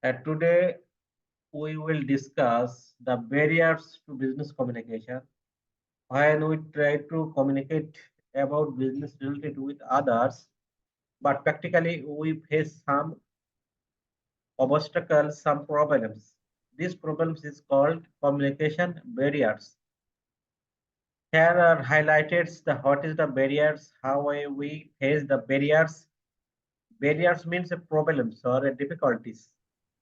Today we will discuss the barriers to business communication. When we try to communicate about business related with others, but practically we face some obstacles, some problems. These problems is called communication barriers. Here are highlighted the what is the barriers, how we face the barriers. Barriers means a problems or a difficulties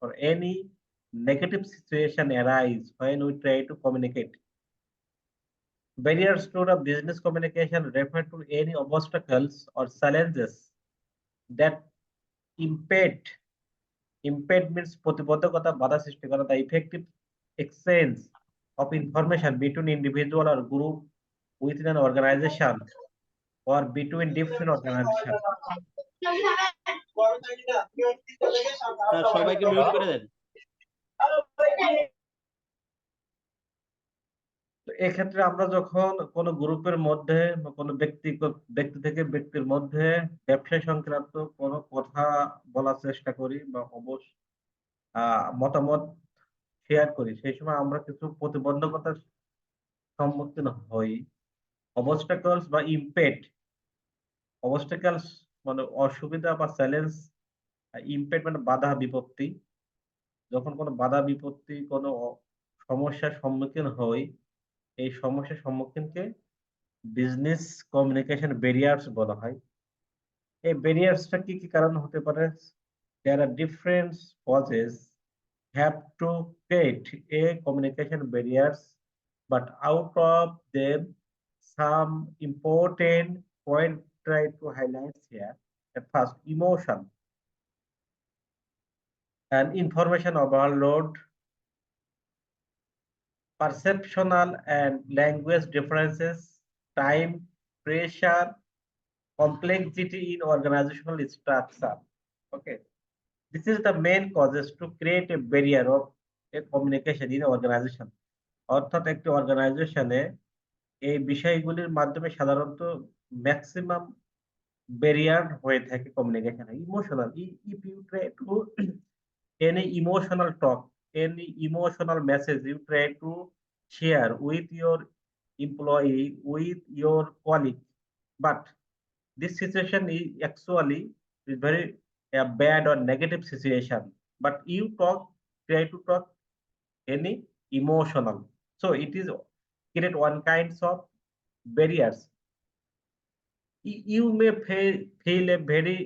or any negative situation arise when we try to communicate. Barriers to the business communication refer to any obstacles or challenges that impede means প্রতিবন্ধকতা বাধা সৃষ্টি করা the effective exchange of information between individual or group within an organization or between different organizations. Sir সবাইকে mute করে দেন। এক্ষেত্রে আমরা যখন কোনো গ্রুপের মধ্যে বা কোনো ব্যক্তি থেকে ব্যক্তির মধ্যে ব্যবসা সংক্রান্ত কোনো কথা বলার চেষ্টা করি বা মতামত শেয়ার করি, সেই সময় আমরা কিছু প্রতিবন্ধকতার সম্মুখীন হই। অবস্টাকলস বা অবস্টাকলস মানে অসুবিধা বা চ্যালেঞ্জ, ইমপ্যাক্ট মানে বাধা বিপত্তি। যখন কোনো বাধা বিপত্তি কোনো সমস্যার সম্মুখীন হই, এই সমস্যার সম্মুখীনকে বিজনেস কমিউনিকেশন ব্যারিয়ার্স বলা হয়। এই ব্যারিয়ার্সটা কি কি কারণ হতে পারে? There are different causes have to create a communication barriers, but out of them some important point try to highlight here. At first, emotion and information overload, perceptual and language differences, time pressure, complexity in organizational structure. Okay, this is the main causes to create a barrier of a communication in organization. অর্থাৎ একটি অর্গানাইজেশনে এই বিষয়গুলির মাধ্যমে সাধারণত maximum barrier হয়ে থাকে কমিউনিকেশনে। Emotional, if you try to any emotional talk, any emotional message you try to share with your employee, with your colleague, but this situation is actually is very bad or negative situation, but you try to talk any emotional, so it is create one kinds of barriers. You may feel a very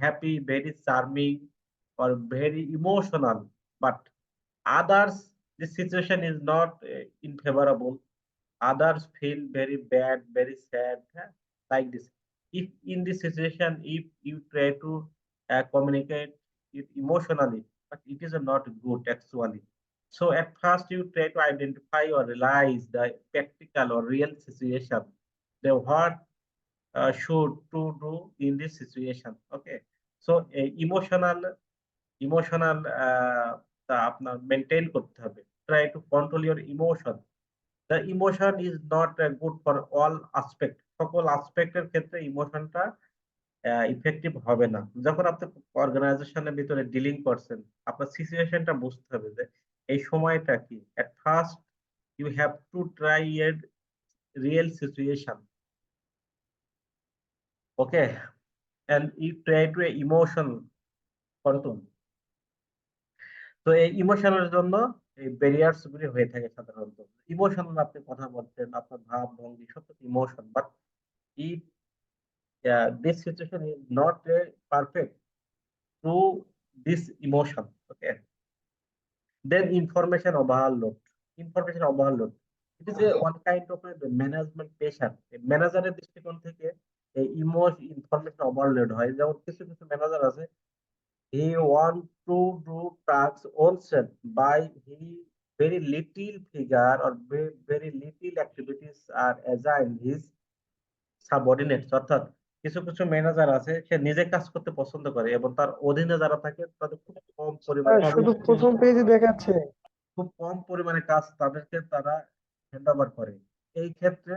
happy, very charming or very emotional, but others this situation is not unfavorable. Others feel very bad, very sad, like this. If in this situation, if you try to communicate it emotionally, but it is not good actually. So at first you try to identify or realize the practical or real situation, the what should to do in this situation. Okay, so emotional তা আপনার maintain করতে হবে। Try to control your emotion. The emotion is not good for all aspect. সকল aspect-এর ক্ষেত্রে ইমোশনটা effective হবে না। যখন আপনি অর্গানাইজেশনের ভিতরে ডিলিং করছেন, আপনার সিচুয়েশনটা বুঝতে হবে যে এই সময়টা কি। At first you have to try a real situation. Okay, and you try to emotion control. তো এই ইমোশনের জন্য এই ব্যারিয়ার্স গুলি হয়ে থাকে সাধারণত। ইমোশনাল আপনি কথা বলছেন, আপনার ভাব ভঙ্গি সব কিছু emotion, but if this situation is not perfect to this emotion, okay, then information overload it is one kind of management pressure. ম্যানেজারের দৃষ্টিকোণ থেকে এই ইনফরমেশন ওভারলোড হয়। যেমন কিছু কিছু ম্যানেজার আছে, he want to do tasks also by he very little figure or very little activities are assigned his subordinates. অর্থাৎ কিছু কিছু ম্যানেজার আছে, সে নিজে কাজ করতে পছন্দ করে এবং তার অধীনে যারা থাকে তাদের খুব কম পরিমাণে শুধু প্রথম পেজে দেখাচ্ছে কাজ তাদেরকে তারা হ্যান্ড ওভার করে। এই ক্ষেত্রে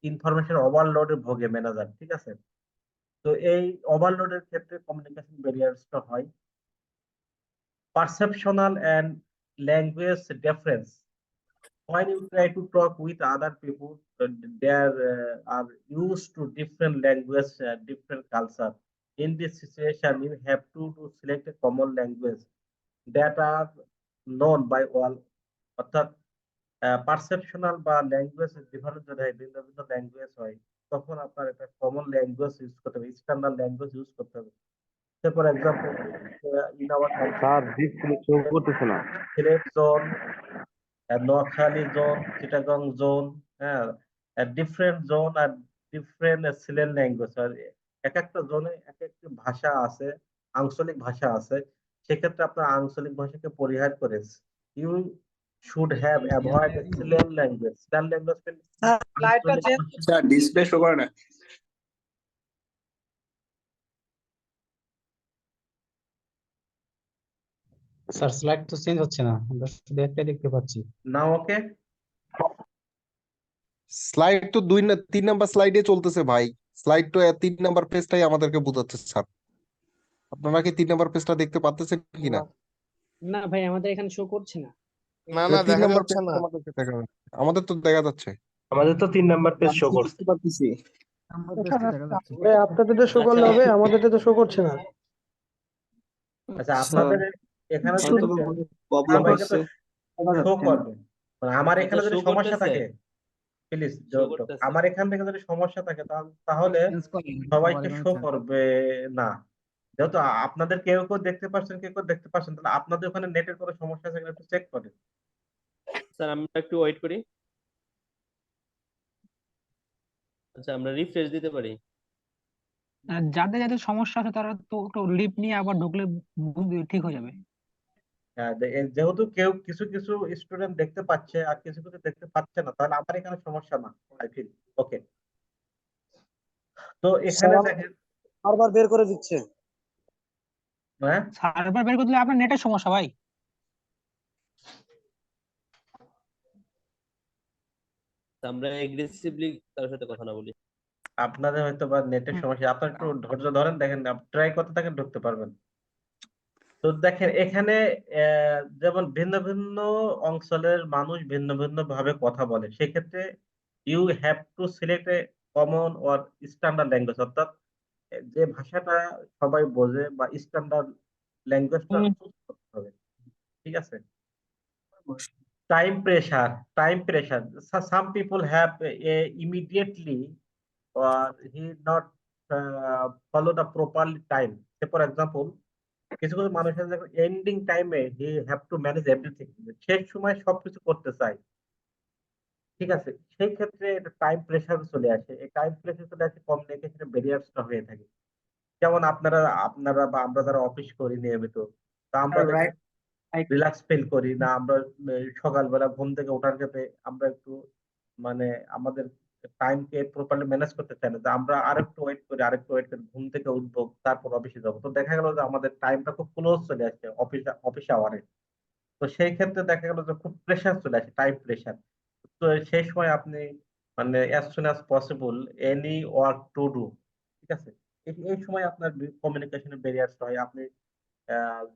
ইনফরমেশন ওভারলোডে ভোগে ম্যানেজার, ঠিক আছে। তো এই ওভারলোডের ক্ষেত্রে কমিউনিকেশন ব্যারিয়ার্সটা হয়। perceptual and language difference. When you try to talk with other people, they are used to different language, different culture. In this situation, you have to select a common language that are known by all. অর্থাৎ perceptional বা language difference যদি হয়, ভিন্ন ভিন্ন language হয়, তখন আপনার একটা কমন ল্যাঙ্গুয়েজ ইউজ করতে হবে, স্ট্যান্ডার্ড ল্যাঙ্গুয়েজ ইউজ করতে হবে। For example, in our sir display show করতেছে না। Sylhet zone, Noakhali zone, Chittagong zone, হ্যাঁ, ডিফারেন্ট জোন আর ডিফারেন্ট সিলেট ল্যাঙ্গুয়েজ। আর এক একটা জোনে এক একটি ভাষা আছে, আঞ্চলিক ভাষা আছে। সেক্ষেত্রে আপনার আঞ্চলিক ভাষাকে পরিহার করে you should have avoid Sylhet language. Sylhet language sir display show করে না। স্যার স্লাইড তো চেঞ্জ হচ্ছে না, আমরা শুধু একটাই দেখতে পাচ্ছি। নাও ওকে। স্লাইড তো 3 নাম্বার স্লাইডে চলতেছে ভাই। স্লাইড তো 3 নাম্বার পেজটাই আমাদেরকে বোঝাচ্ছে স্যার। আপনারা কি 3 নাম্বার পেজটা দেখতে পাচ্ছেন কিনা? না ভাই, আমাদের এখানে শো করছে না। না না 3 দেখা নাম্বার যাচ্ছে পেজটা না। আমাদেরকে দেখা যাচ্ছে। আমাদের তো দেখা যাচ্ছে। আমাদের তো 3 নাম্বার পেজ শো করছে। বুঝতে পারতেছি। ভাই আপনাদের তো শো করলে হবে, আমাদের তো শো করছে না। আচ্ছা, আপনাদের এখানে হয়তো যদি বা প্রবলেম সবাইকে হচ্ছে। তো শো করবে, মানে আমার এখানে আচ্ছা, যদি show সমস্যা করতেছে? থাকে, প্লিজ Show করতেছে। আমার এখান থেকে যদি সমস্যা থাকে তাহলে সবাইকে শো করবে না। যেহেতু আপনাদের কেউ কেউ দেখতে পাচ্ছেন, কেউ কেউ দেখতে পাচ্ছেন, তাহলে আপনাদের ওখানে নেটের কোনো সমস্যা আছে কিনা একটু চেক করেন। স্যার আমরা একটু ওয়েট করি। আচ্ছা, আমরা রিফ্রেশ দিতে পারি। যাদের যাদের সমস্যা আছে তারা তো একটু লিভ নিয়ে আবার ঢুকলে ঠিক হয়ে যাবে। হ্যাঁ, যেহেতু কেউ কিছু কিছু স্টুডেন্ট দেখতে পাচ্ছে আর কিছু কিছু দেখতে পাচ্ছে না, তাহলে আমার এখানে সমস্যা না, আই ফিল ওকে। তো এখানে দেখেন, বারবার বের করে দিচ্ছে। হ্যাঁ, সার্ভার বের করলে আপনার নেটের সমস্যা ভাই। তা আমরা এগ্রেসিভলি তার সাথে কথা না বলি। আপনাদের হয়তো বা নেটের সমস্যা, আপনার একটু ধৈর্য ধরেন, দেখেন ট্রাই করতে থাকেন, ঢুকতে পারবেন। তো দেখেন এখানে যেমন ভিন্ন ভিন্ন অঞ্চলের মানুষ ভিন্ন ভিন্ন ভাবে কথা বলে, সেক্ষেত্রে you have to select a common or standard language, অর্থাৎ যে ভাষাটা সবাই বোঝে বা স্ট্যান্ডার্ড ল্যাঙ্গুয়েজটা চুজ করতে হবে। ঠিক আছে। Time pressure, some people have immediately or he not follow the properly time. Say for example, কিছু কিছু মানুষের যখন এন্ডিং টাইমে he have to manage everything, শেষ সময় সবকিছু করতে চায়। ঠিক আছে, সেই ক্ষেত্রে এটা টাইম প্রেশার চলে আসে। এই টাইম প্রেশার চলে আসে, কমিউনিকেশনের ব্যারিয়ারসটা হয়ে থাকে। যেমন আপনারা বা আমরা যারা অফিস করি নিয়মিত, তা আমরা রিল্যাক্স ফিল করি না, আমরা সকালবেলা ঘুম থেকে ওঠার ক্ষেত্রে আমরা একটু মানে আমাদের টাইমকে প্রপারলি ম্যানেজ করতে চাই না, যে আমরা আরেকটু ওয়েট করি, ঘুম থেকে উঠবো, তারপর অফিসে যাবো। তো দেখা গেল যে আমাদের টাইমটা খুব ক্লোজ চলে আসছে অফিস আওয়ারে। তো সেই ক্ষেত্রে দেখা গেল যে খুব প্রেশার চলে আসে, টাইম প্রেশার। তো সেই সময় আপনি মানে as soon as possible any work to do. ঠিক আছে, এই সময় আপনার কমিউনিকেশনের ব্যারিয়ারস হয়। আপনি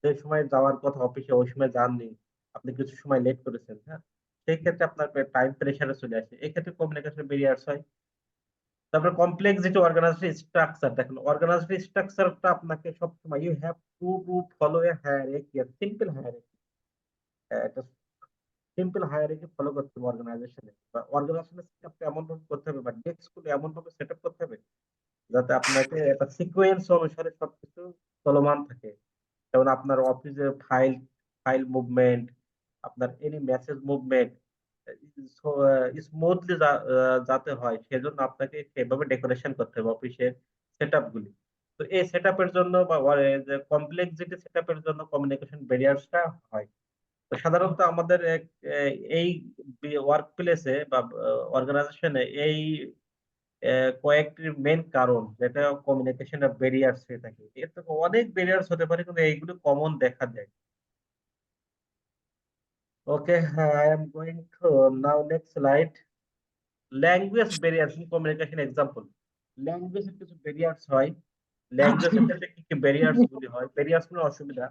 যে সময় যাওয়ার কথা অফিসে ওই সময় যাননি, আপনি কিছু সময় লেট করেছেন, হ্যাঁ, সেই ক্ষেত্রে আপনার টাইম প্রেশারে চলে আসে। এই ক্ষেত্রে কমিউনিকেশন ব্যারিয়ারস হয়। তারপরে কমপ্লেক্সিটি অর্গানাইজেশন স্ট্রাকচার, দেখেন অর্গানাইজেশন স্ট্রাকচারটা আপনাকে সবসময় you have to follow a hierarchy, simple hierarchy. একটা সিম্পল হায়ারার্কি ফলো করতে হবে অর্গানাইজেশনে, বা অর্গানাইজেশনের সেটআপটা এমন ভাবে করতে হবে বা ডেস্কগুলো এমন ভাবে সেটআপ করতে হবে যাতে আপনাকে একটা সিকোয়েন্স অনুসারে সবকিছু চলমান থাকে। যেমন আপনার অফিসে ফাইল মুভমেন্ট, আপনার এনি মেসেজ মুভমেন্ট স্মুথলি যাতে হয়, সেজন্য আপনাকে সেভাবে ডেকোরেশন করতে হবে অফিসের সেটআপ গুলি। তো এই সেটআপের জন্য বা যে কমপ্লেক্সিটি সেটআপের জন্য কমিউনিকেশন ব্যারিয়ারসটা হয়। তো সাধারণত আমাদের এই ওয়ার্ক প্লেসে বা অর্গানাইজেশনে এই কয়েকটি মেইন কারণ যেটা কমিউনিকেশনের ব্যারিয়ার্স হয়ে থাকে। এর থেকে অনেক ব্যারিয়ার্স হতে পারে, কিন্তু এইগুলো কমন দেখা যায়। Okay, I am going to now next slide. Language barriers in communication example. ল্যাঙ্গুয়েজের কিছু ব্যারিয়ার্স হয়, ল্যাঙ্গুয়েজের ক্ষেত্রে কি কি ব্যারিয়ার্স গুলি হয়, ব্যারিয়ার্স মানে অসুবিধা।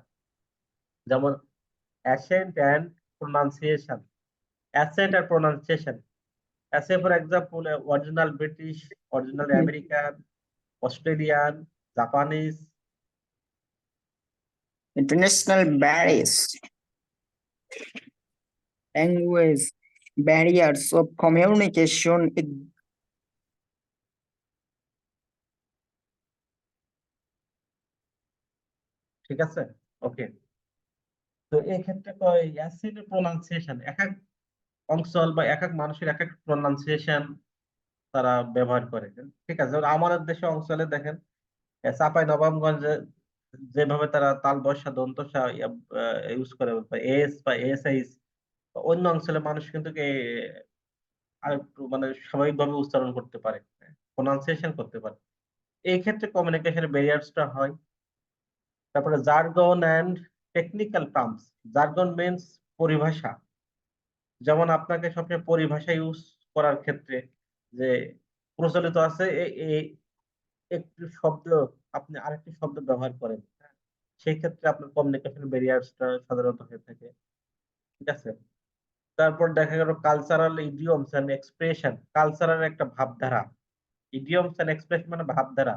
যেমন অ্যাসেন্ট অ্যান্ড প্রোনাউন্সিয়েশন, অ্যাসেন্ট আর pronunciation. Say for example, original British, original American, Australian, Japanese. International barriers, language barriers of communication. ঠিক আছে, ওকে। তো এই ক্ষেত্রে অ্যাসেন্ট প্রোনাউন্সিয়েশন, এক এক অঞ্চল বা এক এক মানুষের এক এক প্রোনাউন্সিয়েশন তারা ব্যবহার করে। ঠিক আছে, যেমন আমাদের দেশে অঞ্চলে দেখেন চাঁপাই নবাবগঞ্জে যেভাবে তারা তাল বর্ষা দন্তসা ইউজ করে, এস বা এস, অন্য অঞ্চলে মানুষ কিন্তু আর একটু মানে স্বাভাবিকভাবে উচ্চারণ করতে পারে, প্রোনাউন্সিয়েশন করতে পারে। এই ক্ষেত্রে কমিউনিকেশনের ব্যারিয়ার্সটা হয়। তারপরে jargon and technical terms. Jargon means পরিভাষা। যেমন আপনাকে সবসময় পরিভাষা ইউজ করার ক্ষেত্রে যে প্রচলিত আছে একটি শব্দ আপনি আরেকটি শব্দ ব্যবহার করেন, সেই ক্ষেত্রে আপনার কমিউনিকেশন ব্যারিয়ার্সটা সাধারণত হয়ে থাকে। ঠিক আছে, তারপর দেখা গেল cultural idioms and expression. Cultural একটা ভাবধারা, ইডিয়মস এন্ড এক্সপ্রেশন মানে ভাবধারা।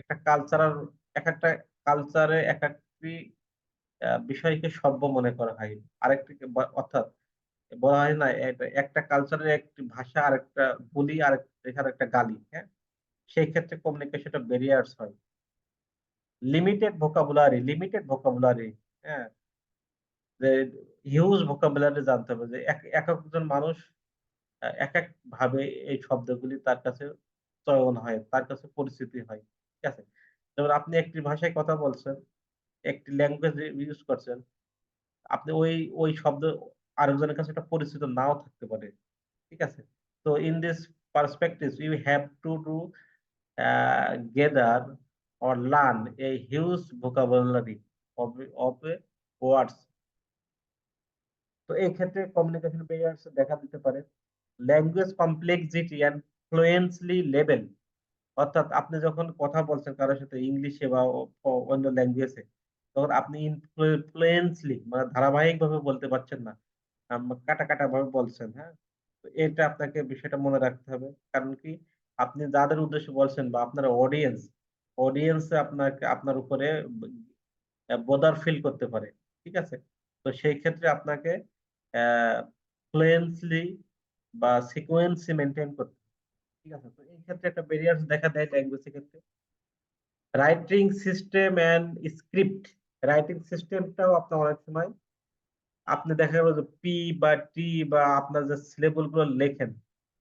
একটা কালচারাল, এক একটা কালচারে এক একটি বিষয়কে সভ্য মনে করা হয়, আরেকটি অর্থাৎ বলা হয় না একটা কালচারের একটি ভাষা, আরেকটা বলি, এখানে একটা গালি। হ্যাঁ, সেই ক্ষেত্রে কমিউনিকেশনটা ব্যারিয়ার্স হয়। লিমিটেড ভোকাবুলারি, হ্যাঁ, যে হিউজ ভোকাবুলারি জানতে হবে, যে এক একজন মানুষ এক এক ভাবে এই শব্দগুলি তার কাছে চয়ন হয়, তার কাছে পরিচিতি হয়। ঠিক আছে, যেমন আপনি একটি ভাষায় কথা বলছেন, একটি ল্যাঙ্গুয়েজ ইউজ করছেন, আপনি ওই ওই শব্দ আরেকজনের কাছে একটা পরিচিত নাও থাকতে পারে। ঠিক আছে, তো in this perspective you have to do gather or learn a huge vocabulary of words. তো এই ক্ষেত্রে কমিউনিকেশন ব্যারিয়ার্স দেখা দিতে পারে। Language complexity and fluently level. অর্থাৎ আপনি যখন কথা বলছেন কারোর সাথে ইংলিশে বা অন্য ল্যাঙ্গুয়েজে, তখন আপনি ফ্লুয়েন্সলি মানে ধারাবাহিক ভাবে বলতে পারছেন না, কাটা কাটা ভাবে বলছেন। হ্যাঁ, তো এটা আপনাকে বিষয়টা মনে রাখতে হবে। কারণ কি, আপনি যাদের উদ্দেশ্যে বলছেন বা আপনার অডিয়েন্স আপনাকে আপনার উপরে বোদার ফিল করতে পারে। ঠিক আছে, তো সেই ক্ষেত্রে আপনাকে ফ্লুয়েন্সলি বা সিকোয়েন্সি মেনটেন করতে হবে। ঠিক আছে, তো এই ক্ষেত্রে একটা ব্যারিয়ার্স দেখা দেয় ল্যাঙ্গুয়েজের ক্ষেত্রে। Writing system and script. Writing সিস্টেমটাও আপনার অনেক সময় আপনি দেখা যাবে যে পি বা টি বা আপনার যে সিলেবল গুলো লেখেন,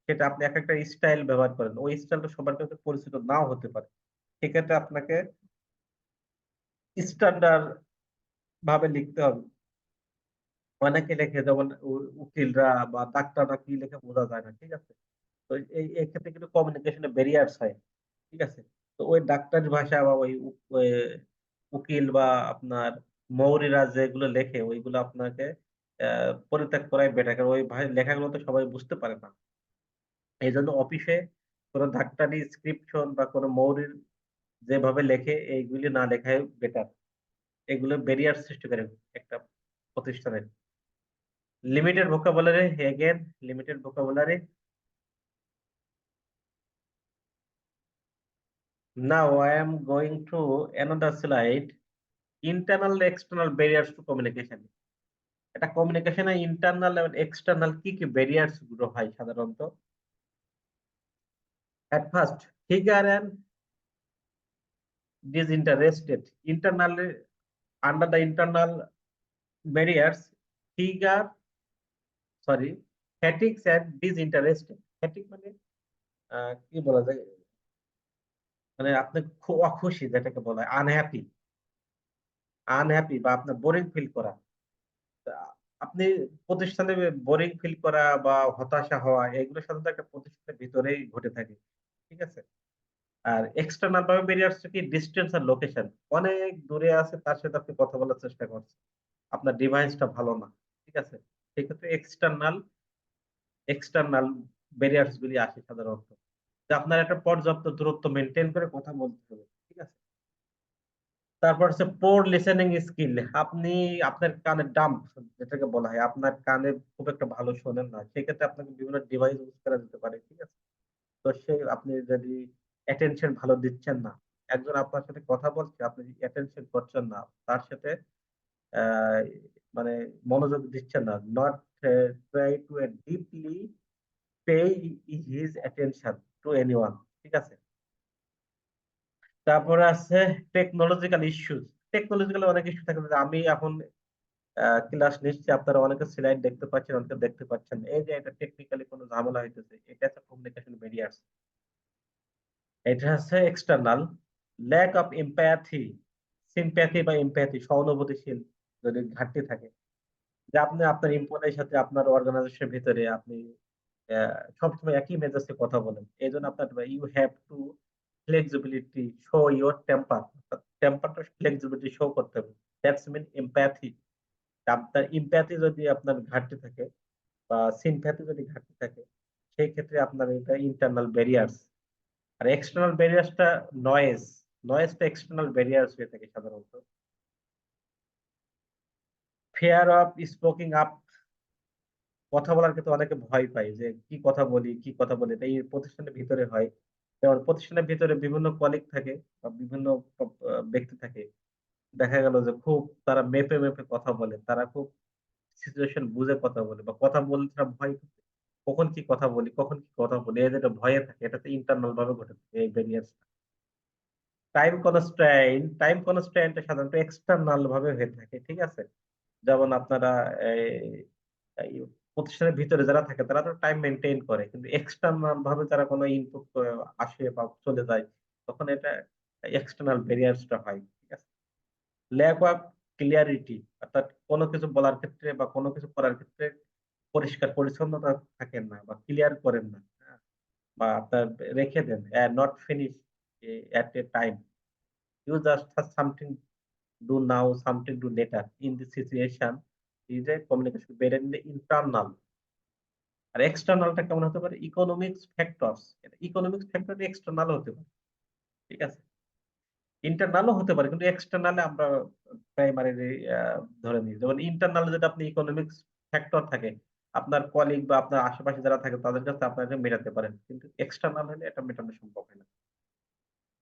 সেটা আপনি এক একটা স্টাইল ব্যবহার করেন, ওই স্টাইলটা সবার কাছে পরিচিত নাও হতে পারে। সেক্ষেত্রে আপনাকে স্ট্যান্ডার্ড ভাবে লিখতে হবে। অনেকে লেখে, যেমন উকিলরা বা ডাক্তাররা কি লেখে বোঝা যায় না। ঠিক আছে, তো এই ক্ষেত্রে কিন্তু কমিউনিকেশনে ব্যারিয়ার্স হয়। ঠিক আছে, তো ওই ডাক্তারি ভাষা বা ওই উকিল বা আপনার মৌরিরা যেগুলো লেখে ওইগুলো আপনাকে পরিত্যাগ করাই বেটার, কারণ ওই লেখাগুলো তো সবাই বুঝতে পারে না। এই জন্য অফিসে কোনো ডাক্তারি স্ক্রিপশন বা কোনো মৌরির যেভাবে লেখে এইগুলি না লেখাই বেটার। এগুলো ব্যারিয়ার সৃষ্টি করে একটা প্রতিষ্ঠানের। Limited vocabulary, again, limited vocabulary. Now I am going to another slide. Internal external barriers to communication. এটা কমিউনিকেশনে ইন্টারনাল এবং এক্সটার্নাল কি কি ব্যারিয়ার্স গুলো হয় সাধারণত। At first, figure and disinterested. Internally, under the internal barriers, figure, fatigues and disinterested. Fatigue মানে কি বলা যায়, মানে আপনি খুব অখুশি, যেটাকে বলা হয় আনহ্যাপি বা আপনার বোরিং ফিল করা। আপনি প্রতিষ্ঠানে বোরিং ফিল করা বা হতাশা হওয়া, এগুলো সাধারণত একটা প্রতিষ্ঠানের ভিতরেই ঘটে থাকে। ঠিক আছে, আর এক্সটার্নাল ভাবে বেরিয়ে আসছে কি, ডিস্টেন্স আর লোকেশন। অনেক দূরে আছে, তার সাথে আপনি কথা বলার চেষ্টা করছেন, আপনার ডিভাইসটা ভালো না। ঠিক আছে, সেক্ষেত্রে এক্সটার্নাল ব্যারিয়ার্স গুলি আসে সাধারণত, যে আপনার একটা পর্যাপ্ত দূরত্ব মেনটেন করে কথা বলতে হবে। ঠিক আছে, তারপর হচ্ছে পোর লিসেনিং স্কিল, আপনি আপনার কানে ডাম্প যেটাকে বলা হয়, আপনার কানে খুব একটা ভালো শোনেন না, সেক্ষেত্রে আপনাকে বিভিন্ন ডিভাইস ইউজ করা যেতে পারে, ঠিক আছে। তো আপনি যদি অ্যাটেনশন ভালো দিচ্ছেন না, একজন আপনার সাথে কথা বলছে, আপনি অ্যাটেনশন করছেন না, তার সাথে আহ, মানে মনোযোগ দিচ্ছেন না, not try to deeply pay his attention to anyone, ঠিক আছে। তারপরে আছে টেকনোলজিক্যাল ইস্যুস। টেকনোলজিক্যাল অনেক ইস্যু থাকে, যে আমি এখন ক্লাস নিচ্ছি, আপনারা অনেকে স্লাইড দেখতে পাচ্ছেন, অনেকে দেখতে পাচ্ছেন না। এই যে এটা টেকনিক্যালি কোনো ঝামেলা হইতেছে, এটা একটা কমিউনিকেশন ব্যারিয়ার। এটা হচ্ছে external lack of empathy, sympathy বা এমপ্যাথি, সহানুভূতিশীল যদি ঘাটতি থাকে, যে আপনি আপনার এমপ্লয়ের সাথে আপনার অর্গানাইজেশনের ভিতরে আপনি সবসময় একই মেজাজে কথা বলেন, এই জন্য আপনার you have to flexibility show your temper, টেম্পারটা ফ্লেক্সিবিলিটি শো করতে হবে, দ্যাটস মিন এমপ্যাথি। আপনার এমপ্যাথি যদি আপনার ঘাটতি থাকে বা সিম্প্যাথি যদি ঘাটতি থাকে, সেই ক্ষেত্রে আপনার এটা ইন্টারনাল ব্যারিয়ার্স। আর এক্সটার্নাল ব্যারিয়ার্সটা নয়েজ, নয়েজটা এক্সটার্নাল ব্যারিয়ার্স হয়ে থাকে সাধারণত। ফিয়ার অফ স্পোকিং আপ, কথা বলার ক্ষেত্রে অনেকে ভয় পায়, যে কি কথা বলি কি কথা বলি, এটা এই প্রতিষ্ঠানের ভিতরে হয়। যেমন প্রতিষ্ঠানের ভিতরে বিভিন্ন কলিগ থাকে বা বিভিন্ন ব্যক্তি থাকে, দেখা গেল যে খুব তারা মেপে মেপে কথা বলে, তারা খুব সিচুয়েশন বুঝে কথা বলে, বা কথা বলতে তারা ভয় করে। কখন কি কথা বলি, কখন কি কথা বলি, এই যেটা ভয়ে থাকে, এটাতে ইন্টারনাল ভাবে ঘটে থাকে এই ব্যারিয়ার। টাইম কনস্ট্যান্ট সাধারণত এক্সটার্নাল ভাবে হয়ে থাকে, ঠিক আছে। যেমন আপনারা এই প্রতিষ্ঠানের ভিতরে যারা থাকে তারা তো টাইম মেনটেন করে, কিন্তু এক্সটার্নাল ভাবে যারা কোনো ইনপুট আসে বা চলে যায়, তখন এটা এক্সটার্নাল ব্যারিয়ার্সটা হয়, ঠিক আছে। ল্যাক অফ ক্লিয়ারিটি, অর্থাৎ কোনো কিছু বলার ক্ষেত্রে বা কোনো কিছু করার ক্ষেত্রে পরিষ্কার পরিচ্ছন্নতা থাকেন না বা ক্লিয়ার করেন না, হ্যাঁ, বা আপনার রেখে দেন, not finish at a time, you just have something do now, something do later in this situation is a communication barrier in the internal. আর এক্সটার্নালটা কেমন হতে পারে, ইকোনমিক্স ফ্যাক্টরস, এটা ইকোনমিক্স ফ্যাক্টর এক্সটার্নাল হতে পারে, ঠিক আছে। ইন্টারনালও হতে পারে, কিন্তু এক্সটার্নালে আমরা প্রাইমারি ধরে নিই। যেমন ইন্টারনাল যেটা আপনি ইকোনমিক্স ফ্যাক্টর থাকে, আপনার কলিগ বা আপনার আশেপাশে যারা থাকে তাদের কাছে আপনারা মেটাতে পারেন, কিন্তু এক্সটার্নাল হলে এটা মেটানো সম্ভব হয় না।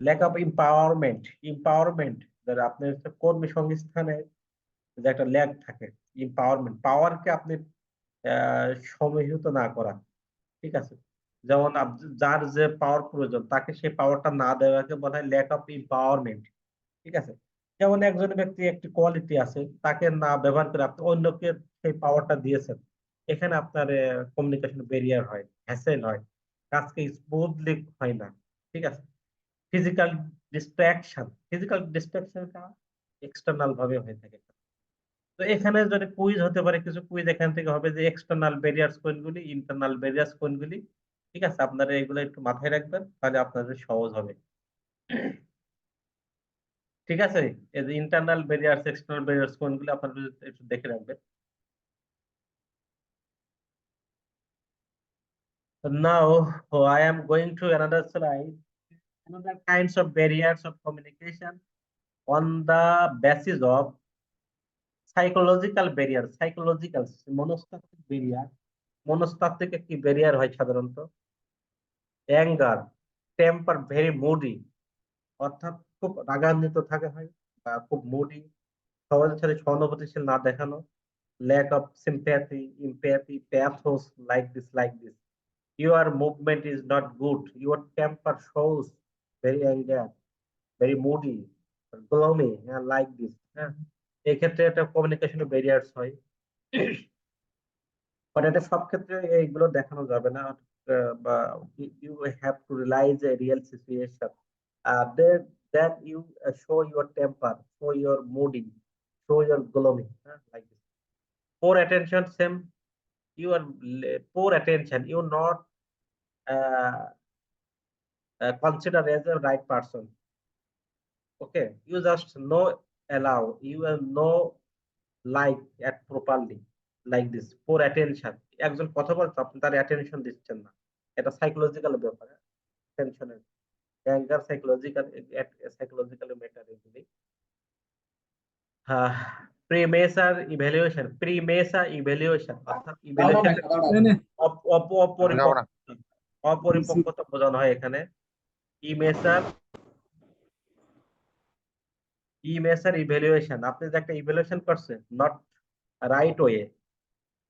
ল্যাক অফ এম্পাওয়ারমেন্ট, এম্পাওয়ারমেন্ট যারা আপনার হচ্ছে কর্মী সংস্থানে যে একটা ল্যাগ থাকে, এম্পাওয়ারমেন্ট, পাওয়ারকে আপনি সমাহিত না করা, ঠিক আছে। যেমন যার যে পাওয়ার প্রয়োজন তাকে সেই পাওয়ারটা না দেওয়াকে বলা হয় ল্যাক অফ এম্পাওয়ারমেন্ট, ঠিক আছে। যেমন একজন ব্যক্তি একটি কোয়ালিটি আছে, তাকে না ব্যবহার করে আপনি অন্যকে সেই পাওয়ারটা দিয়েছেন, এখানে আপনার কমিউনিকেশন ব্যারিয়ার হয়, হ্যাসেল হয়, কাজকে স্মুথলি হয় না, ঠিক আছে। ফিজিক্যাল ডিস্ট্রাকশন, ফিজিক্যাল ডিস্ট্রাকশনটা এক্সটার্নাল ভাবে হয়ে থাকে। তো এখানে যদি কুইজ হতে পারে, কিছু কুইজ এখান থেকে হবে, যে এক্সটার্নাল ব্যারিয়ার্স কোনগুলি, ইন্টারনাল ব্যারিয়ার্স কোনগুলি, ঠিক আছে। আপনারা এগুলো একটু মাথায় রাখবেন, তাহলে আপনাদের সহজ হবে, ঠিক আছে। এই যে ইন্টারনাল ব্যারিয়ার্স এক্সটার্নাল ব্যারিয়ার্স কোনগুলি আপনারা একটু দেখে রাখবেন। Now I am going to another slide, another kinds of barriers of communication on the basis of psychological barrier, psychological মনস্তাত্ত্বিক ব্যারিয়ার। মনস্তাত্ত্বিক একটি ব্যারিয়ার হয় সাধারণত অ্যাঙ্গার, টেম্পার ভেরি মুডি, অর্থাৎ খুব রাগান্বিত থাকে হয় বা খুব মুডি, সবার সাথে সহানুভূতিশীল না দেখানো, lack of sympathy, empathy, pathos, like this, your movement is not good, your temper shows very anger, very moody, gloomy, like this, হ্যাঁ। এক্ষেত্রে একটা কমিউনিকেশনের ব্যারিয়ার্স হয়, বাট এটা সব ক্ষেত্রে এইগুলো দেখানো যাবে না, বা you have to realise a real situation, then you show your temper, show your moody, show your gloomy, like this. Poor attention, same, you are poor attention, you not uh, consider as a right person, okay, you just know, allow, you will know, like at properly, like this. Poor attention, একজন কথা বলছে আপনি তার attention দিচ্ছেন না, এটা psychological ব্যাপার, টেনশনের অ্যাঙ্গার, সাইকোলজিক্যাল ম্যাটার এগুলি। প্রিমেসার ইভ্যালুয়েশন অর্থাৎ ইভ্যালুয়েশন অপরিপক্কতা বোঝানো হয় এখানে। ইমেসার ইভ্যালুয়েশন, আপনি যে একটা ইভ্যালুয়েশন করছেন নট রাইট ওয়ে,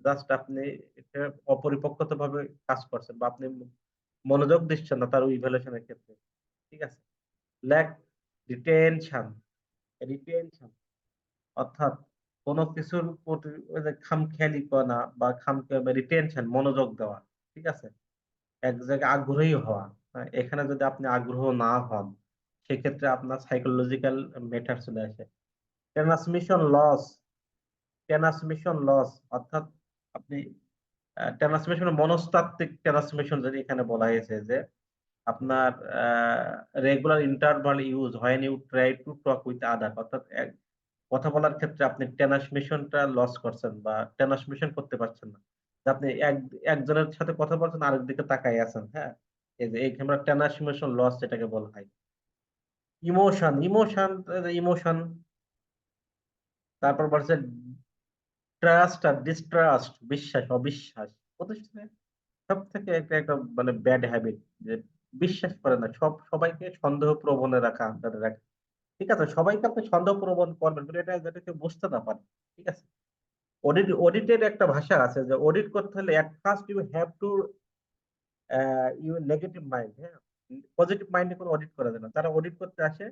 জাস্ট আপনি এটা অপরিপক্কতা ভাবে কাজ করছেন বা আপনি মনোযোগ দিচ্ছেন না তার ইভ্যালুয়েশনের ক্ষেত্রে, ঠিক আছে। ল্যাক রিটেনশন, অর্থাৎ কোনো কিছুর প্রতি ওই যে খামখেয়ালিপনা বা রিটেনশন মনোযোগ দেওয়া, ঠিক আছে। এক জায়গায় আগ্রহী হওয়া, এখানে যদি আপনি আগ্রহ না হন সেক্ষেত্রে আপনার সাইকোলজিক্যাল মেটার চলে আসে। ট্রান্সমিশন লস অর্থাৎ আপনি ট্রান্সমিশন মনস্তাত্ত্বিক ট্রান্সমিশন যদি এখানে বলা হয়েছে যে আপনার regular interval use when you try to talk with other, অর্থাৎ কথা বলার ক্ষেত্রে আপনি ট্রান্সমিশনটা লস করছেন বা ট্রান্সমিশন করতে পারছেন না, যে আপনি একজনের সাথে কথা বলছেন আরেক দিকে তাকাই আছেন, হ্যাঁ, এই যে এই আমরা ট্রান্সমিশন লস এটাকে বলা হয়। ইমোশন তারপর বলছে ট্রাস্ট আর ডিস্ট্রাস্ট, অবিশ্বাস। প্রতিষ্ঠানে সব থেকে একটা মানে ব্যাড হ্যাবিট যে বিশ্বাস করে না, সবাইকে সন্দেহ প্রবণে রাখা ঠিক আছে। সবাইকে আপনি সন্দেহ প্রবণ করবেন কিন্তু এটা যাতে কেউ বুঝতে না পারে, ঠিক আছে। অডিটের একটা ভাষা আছে যে অডিট করতে হলে at first you have to you negative mind, হ্যাঁ, পজিটিভ মাইন্ডে কোনো অডিট করা যায় না। তারা অডিট করতে আসে,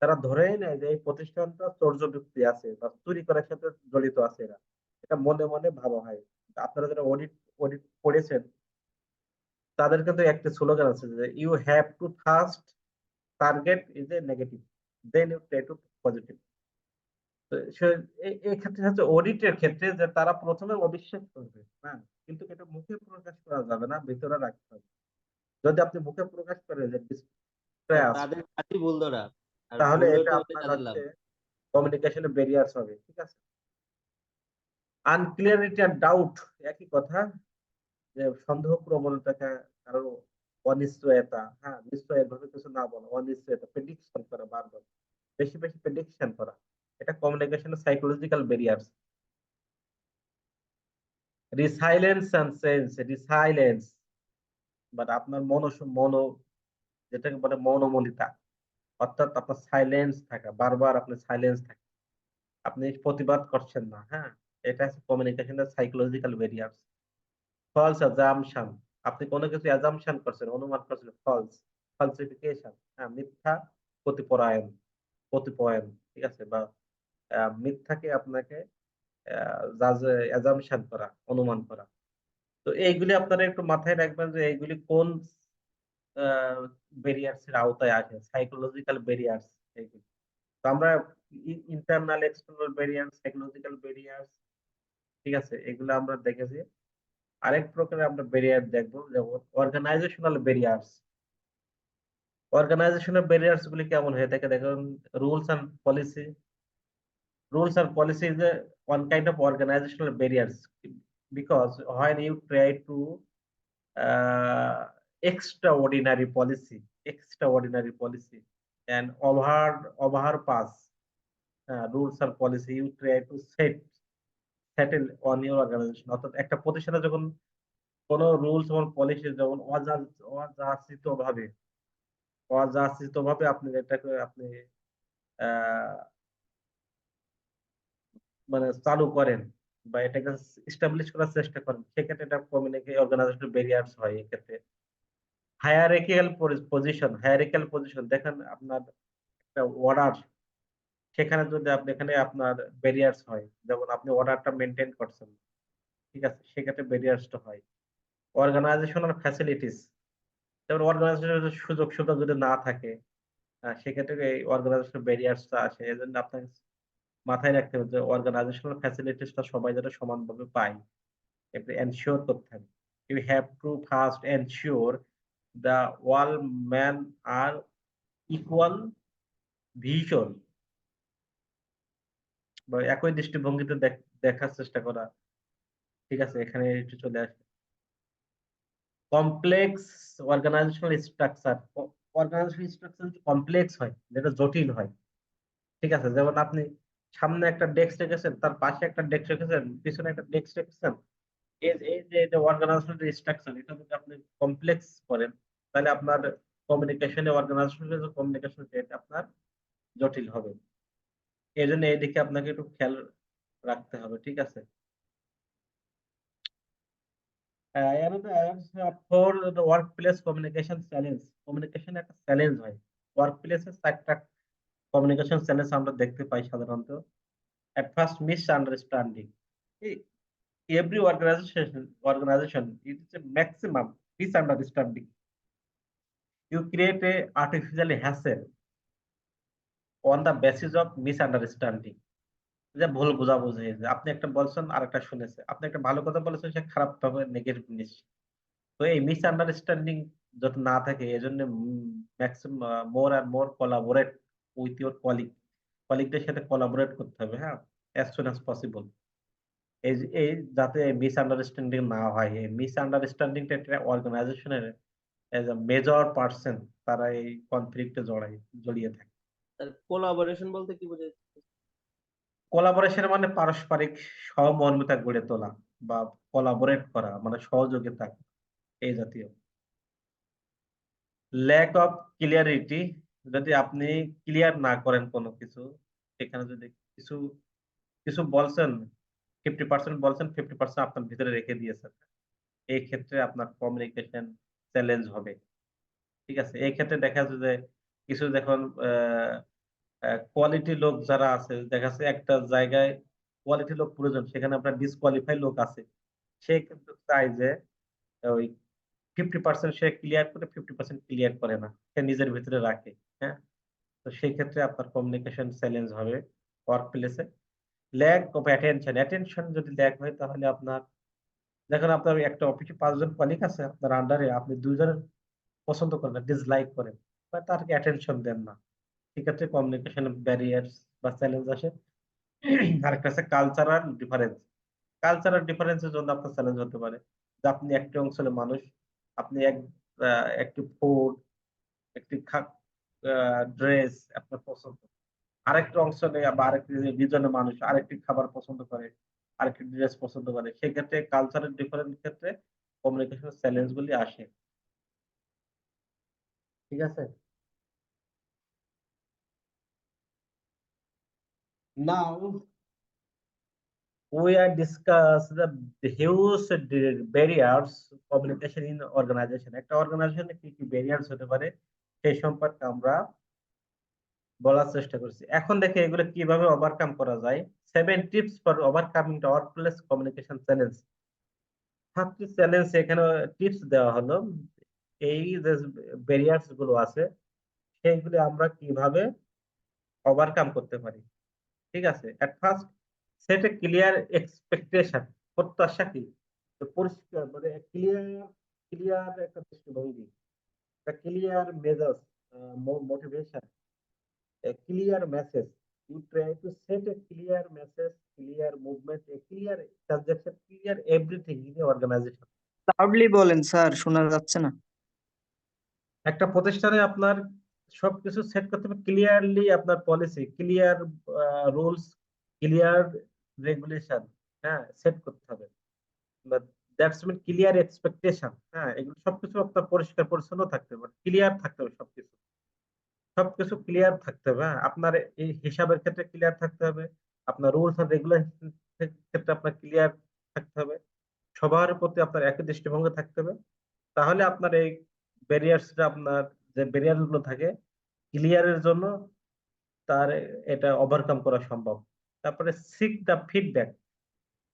তারা ধরেই নেয় যে এই প্রতিষ্ঠানটা চর্যবৃত্তি আছে বা চুরি করার সাথে জড়িত আছে এরা, এটা মনে মনে ভাবা হয়। আপনারা যারা অডিট করেছেন তাদের কিন্তু একটা স্লোগান আছে যে you have to first target is a negative then you try to positive. তো এই ক্ষেত্রে হচ্ছে অডিটের ক্ষেত্রে যে তারা প্রথমে অবিশ্বাস করবে, হ্যাঁ, কিন্তু এটা মুখে প্রকাশ করা যাবে না, ভিতরে রাখতে হবে। যদি আপনি মুখে প্রকাশ করেন যে distrust, তাদের কাজই ভুল ধরা, আর তাহলে ভুল এটা হতে হতে আপনার তাদের লাভ। হচ্ছে কমিউনিকেশনে ব্যারিয়ার্স হবে, ঠিক আছে। আনক্লিয়ারিটি আর ডাউট একই কথা, যে সন্দেহ প্রবণতাকে কারো অনিশ্চয়তা, হ্যাঁ, নিশ্চয় এভাবে কিছু না বলা, অনিশ্চয়তা, প্রেডিকশন করা, বারবার বেশি বেশি প্রেডিকশন করা, এটা কমিউনিকেশনের সাইকোলজিক্যাল ব্যারিয়ার্স। রিসাইলেন্স বাট আপনার যেটাকে বলে মনোমনিতা, অর্থাৎ আপনার সাইলেন্স থাকা, বারবার আপনি সাইলেন্স থাকা, আপনি প্রতিবাদ করছেন না, হ্যাঁ, এটা হচ্ছে কমিউনিকেশনের সাইকোলজিক্যাল ব্যারিয়ার্স। ফলস অ্যাজাম্পশন, আপনি কোনো কিছু অ্যাজাম্পশন করছেন, অনুমান করছেন, ফলসিফিকেশন, হ্যাঁ, মিথ্যা প্রতিপয়ন, ঠিক আছে, বা মিথ্যাকে আপনাকে অ্যাজাম্পশন করা, অনুমান করা। তো এইগুলি আপনারা একটু মাথায় রাখবেন যে এইগুলি কোন ব্যারিয়ার্স এর আওতায় আসে, সাইকোলজিক্যাল ব্যারিয়ার্স এইগুলি। তো আমরা internal external barriers, psychological barriers, ঠিক আছে, এগুলো আমরা দেখেছি। আরেক প্রকারের আমরা ব্যারিয়ার দেখবো, যেমন অর্গানাইজেশনাল ব্যারিয়ার্স। গুলি কেমন হয়ে থাকে দেখুন, rules and policy. is one kind of organizational barriers because when you try to uh, extraordinary policy and overpass rules and policy, you try to settle on your organization। অর্থাৎ একটা প্রতিষ্ঠানে যখন কোন রুলস এবং পলিসি যেমন অযাচিত ভাবে আপনি এটাকে আহ মানে চালু করেন বা এটাকে এস্টাবলিশ করার চেষ্টা করেন, সেক্ষেত্রে এটা অর্গানাইজেশনাল ব্যারিয়ার্স হয়। এক্ষেত্রে হায়ারার্কিক্যাল পজিশন দেখেন, আপনার একটা অর্ডার, সেখানে যদি আপনি এখানে আপনার ব্যারিয়ার্স হয়, যেমন আপনি অর্ডারটা মেনটেন করছেন, ঠিক আছে, সেক্ষেত্রে ব্যারিয়ার্সটা হয়। অর্গানাইজেশনাল ফ্যাসিলিটিস, যেমন অর্গানাইজেশনের সুযোগ সুবিধা যদি না থাকে, সেক্ষেত্রে এই অর্গানাইজেশনাল ব্যারিয়ার্সটা আসে। এজন্য আপনাকে মাথায় রাখতে হবে যে অর্গানাইজেশনাল ফ্যাসিলিটিসটা সবাই যাতে সমানভাবে পায়, এটা এনশিওর করতে হবে। You have to first ensure the all man are equal vision, বা একই দৃষ্টিভঙ্গিতে দেখার চেষ্টা করা, ঠিক আছে, এখানে একটু চলে আসে। কমপ্লেক্স অর্গানাইজেশনাল স্ট্রাকচার কমপ্লেক্স হয়, যেটা জটিল হয়, ঠিক আছে, যেমন আপনি সামনে একটা ডেস্ক রেখেছেন, তার পাশে একটা ডেস্ক রেখেছেন, পিছনে একটা ডেস্ক রেখেছেন, এই যে অর্গানাইজেশন স্ট্রাকচার, এটা যদি আপনি কমপ্লেক্স করেন, তাহলে আপনার কমিউনিকেশনে অর্গানাইজেশনের যে কমিউনিকেশন এটা আপনার জটিল হবে। এই জন্য এইদিকে আপনাকে একটু খেয়াল রাখতে হবে, ঠিক আছে? For the work place communication challenge, communication একটা চ্যালেঞ্জ হয়। ওয়ার্ক প্লেসে 4টা কমিউনিকেশন চ্যালেঞ্জ আমরা দেখতে পাই সাধারণত। At first, misunderstanding. Every organization it is a maximum misunderstanding. You create a artificial hassle on the basis of misunderstanding. যে ভুল বোঝাবুঝি হয়েছে, আপনি একটা বলছেন আর একটা শুনেছে, আপনি একটা ভালো কথা বলেছেন, সে খারাপ ভাবে নেগেটিভ নিচ্ছে। তো এই মিসআন্ডারস্ট্যান্ডিং যত না থাকে, এজন্য ম্যাক্সিমাম মোর আর মোর কোলাবোরেট উইথ ইউর কলিগদের সাথে কোলাবোরেট করতে হবে, হ্যাঁ, as soon as possible। এই যাতে মিসআন্ডারস্ট্যান্ডিং না হয়, এই মিসআন্ডারস্ট্যান্ডিংটা একটা অর্গানাইজেশনের এজ আ মেজর পার্সন তারা এই কনফ্লিক্টে জড়িয়ে থাকে। কোলাবোরেশন বলতে কি বোঝায়? কোলাবোরেশন মানে পারস্পরিক সহমর্মিতা গড়ে তোলা বা কোলাবোরেট করা, মানে সহযোগিতা, এই জাতীয়। ল্যাক অফ ক্লিয়ারিটি, যদি আপনি ক্লিয়ার না করেন কোনো কিছু, সেখানে যদি কিছু কিছু বলছেন, 50% বলছেন, 50% আপনার ভিতরে রেখে দিয়েছেন, এই ক্ষেত্রে আপনার কমিউনিকেশন চ্যালেঞ্জ হবে, ঠিক আছে? এই ক্ষেত্রে দেখা যাচ্ছে যে কিছু যখন কোয়ালিটি লোক যারা আছে, দেখা যাচ্ছে একটা জায়গায় কোয়ালিটি লোক প্রয়োজন, সেখানে আপনার ডিসকোয়ালিফাই লোক আছে, সে কিন্তু চায় যে ওই 50% সে ক্লিয়ার করে, 50% ক্লিয়ার করে না, সে নিজের ভিতরে রাখে, হ্যাঁ। তো সেই ক্ষেত্রে আপনার কমিউনিকেশন চ্যালেঞ্জ হবে ওয়ার্ক প্লেসে। ল্যাক অফ অ্যাটেনশন যদি ল্যাক হয়, তাহলে আপনার দেখেন আপনার একটা অফিসে 5 জন কলিগ আছে আপনার আন্ডারে, আপনি 2 জনের পছন্দ করেন না, ডিসলাইক করেন, বা তারকে অ্যাটেনশন দেন না, সেক্ষেত্রে কমিউনিকেশন ব্যারিয়ার্স বা চ্যালেঞ্জ আসে। আরেকটা আছে কালচারাল ডিফারেন্স। কালচারাল ডিফারেন্সের জন্য আপনার চ্যালেঞ্জ হতে পারে যে আপনি একটি অঞ্চলের মানুষ, আপনি একটি ফুড, একটি ড্রেস আপনার পছন্দ, আরেকটা অঞ্চলে বা আরেকটি রিজনের মানুষ আরেকটি খাবার পছন্দ করে, আরেকটি ড্রেস পছন্দ করে, সেক্ষেত্রে কালচারাল ডিফারেন্স ক্ষেত্রে কমিউনিকেশন চ্যালেঞ্জ গুলি আসে, ঠিক আছে? নাও we are discuss the huge barriers communication in organization। একটা অর্গানাইজেশনে কি কি ব্যারিয়ার্স হতে পারে সেই সম্পর্কে আমরা বলার চেষ্টা করছি। এখন দেখে এগুলো কিভাবে ওভারকাম করা যায়। 7 tips for overcoming the workplace communication challenge. 7টি চ্যালেঞ্জ এখানে টিপস দেওয়া হলো। এই যে ব্যারিয়ার্স গুলো আছে সেইগুলি আমরা কিভাবে ওভারকাম করতে পারি, ঠিক আছে? At first set A clear expectation. প্রত্যাশা কি? তো পরিষ্কার মানে ক্লিয়ার একটা দৃষ্টিভঙ্গি, একটা ক্লিয়ার মেজাজ, motivation, a clear message. You try to set a clear message, clear movement, a clear transaction, clear everything in the organization. Loudly বলেন স্যার, শোনা যাচ্ছে না। একটা প্রতিষ্ঠানে আপনার সবকিছু সেট করতে হবে ক্লিয়ারলি, আপনার policy, clear rules, clear regulation, হ্যাঁ, সেট করতে হবে। দ্যাটস মিন ক্লিয়ার এক্সপেকটেশন, হ্যাঁ, এগুলো সবকিছু আপনার পরিষ্কার পরিচ্ছন্ন থাকতে হবে, ক্লিয়ার থাকতে হবে, সবকিছু ক্লিয়ার থাকতে হবে, হ্যাঁ। আপনার এই হিসাবের ক্ষেত্রে ক্লিয়ার থাকতে হবে, আপনার রুলস এন্ড রেগুলেশন ক্ষেত্রে আপনার ক্লিয়ার থাকতে হবে, সবার প্রতি আপনার একই দৃষ্টিভঙ্গি থাকতে হবে। তাহলে আপনার এই ব্যারিয়ার্সটা, আপনার যে ব্যারিয়ার গুলো থাকে ক্লিয়ারের জন্য, তার এটা ওভারকাম করা সম্ভব। তারপরে সিক দা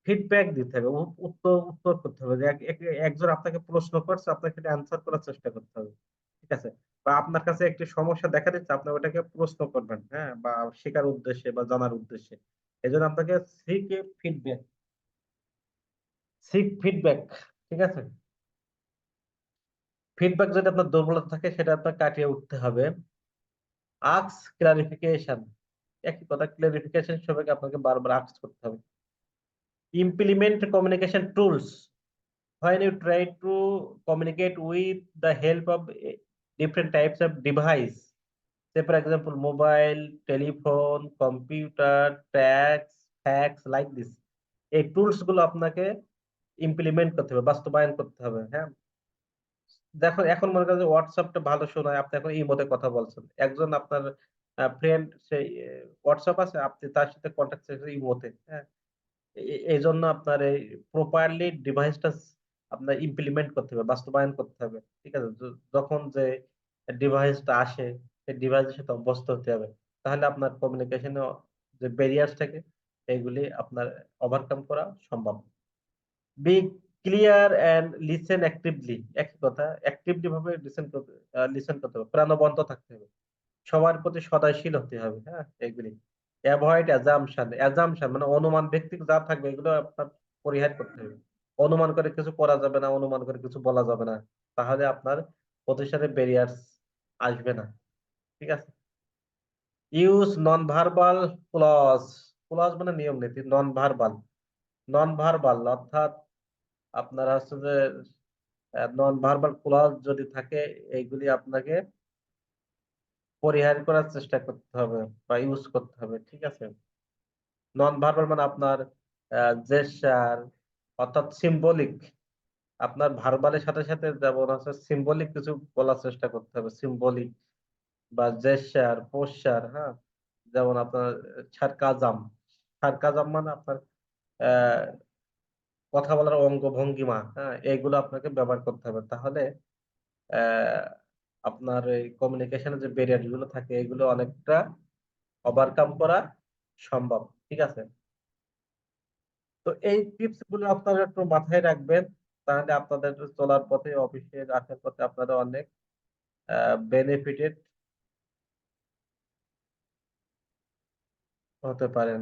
ফিডব্যাক দিতে হবে, উত্তর করতে হবে, যে একজন আপনাকে প্রশ্ন করছে, আপনাকে সেটা অ্যান্সার করার চেষ্টা করতে হবে, ঠিক আছে? বা আপনার কাছে একটি সমস্যা দেখা দিচ্ছে, আপনি ওটাকে প্রশ্ন করবেন, হ্যাঁ, বা শেখার উদ্দেশ্যে বা জানার উদ্দেশ্যে। এজন্য আপনাকে সিক ফিডব্যাক, ঠিক আছে? ফিডব্যাক যদি আপনার দুর্বলতা থাকে, সেটা আপনার কাটিয়ে উঠতে হবে। আক্স ক্লারিফিকেশন, একই কথা, ক্লারিফিকেশন সবাইকে আপনাকে বারবার আক্স করতে হবে। Implement communication tools. When you try to communicate with the help of different types of device, Say for example, mobile, telephone, computer, tax, fax, like this. এই টুলস গুলো আপনাকে ইমপ্লিমেন্ট করতে হবে, বাস্তবায়ন করতে হবে। হ্যাঁ, দেখো এখন মনে করেন যে হোয়াটসঅ্যাপটা ভালো শোনায়, আপনি এখন ইমোতে কথা বলছেন, একজন আপনার ফ্রেন্ড সেই হোয়াটসঅ্যাপ আছে, আপনি তার সাথে কন্ট্যাক্ট ইমোতে। হ্যাঁ, এই জন্য আপনার এই প্রপারলি ডিভাইসটা আপনার ইমপ্লিমেন্ট করতে হবে, বাস্তবায়ন করতে হবে। ঠিক আছে, যখন যে ডিভাইসটা আসে সেই ডিভাইসের সাথে অভ্যস্ত হতে হবে, তাহলে আপনার কমিউনিকেশনে যে ব্যারিয়ার্স থাকে এগুলি আপনার ওভারকাম করা সম্ভব। Be clear and listen actively, একই কথা, অ্যাক্টিভলি ভাবে লিসেন করতে হবে, প্রাণবন্ত থাকতে হবে, সবার প্রতি সদয়শীল হতে হবে। হ্যাঁ, এগুলি অ্যাভয়েড অ্যাজাম্পশন মানে অনুমান ভিত্তিক যা থাকবে এগুলো আপনার পরিহার করতে হবে। অনুমান করে কিছু করা যাবে না, অনুমান করে কিছু বলা যাবে না, তাহলে আপনার প্রতিষ্ঠানে ব্যারিয়ার্স আসবে না। ঠিক আছে। Use non verbal clause, clause মানে নিয়ম নীতি, নন ভার্বাল অর্থাৎ আপনার হচ্ছে যে নন ভার্বাল ক্লজ যদি থাকে এইগুলি আপনাকে পরিহার করার চেষ্টা করতে হবে বা ইউজ করতে হবে। ঠিক আছে। নন ভার্বাল মানে আপনার জেস্টার অর্থাৎ সিম্বলিক, আপনার ভার্বালের সাথে সাথে যেমন আছে সিম্বলিক কিছু বলার চেষ্টা করতে হবে, সিম্বলিক বা জেস্টার, পোস্টার। হ্যাঁ, যেমন আপনার সার্কাজাম, সার্কাজাম মানে আপনার আহ কথা বলার অঙ্গভঙ্গিমা। হ্যাঁ, এইগুলো আপনাকে ব্যবহার করতে হবে, তাহলে আহ আপনার এই কমিউনিকেশনের যে ব্যারিয়ার গুলো থাকে এগুলো অনেকটা ওভারকাম করা সম্ভব। ঠিক আছে। তো এই টিপস গুলো আপনারা একটু মাথায় রাখবেন, তাহলে আপনাদের চলার পথে, অফিসের আসার পথে আপনারা অনেক বেনিফিটেড হতে পারেন।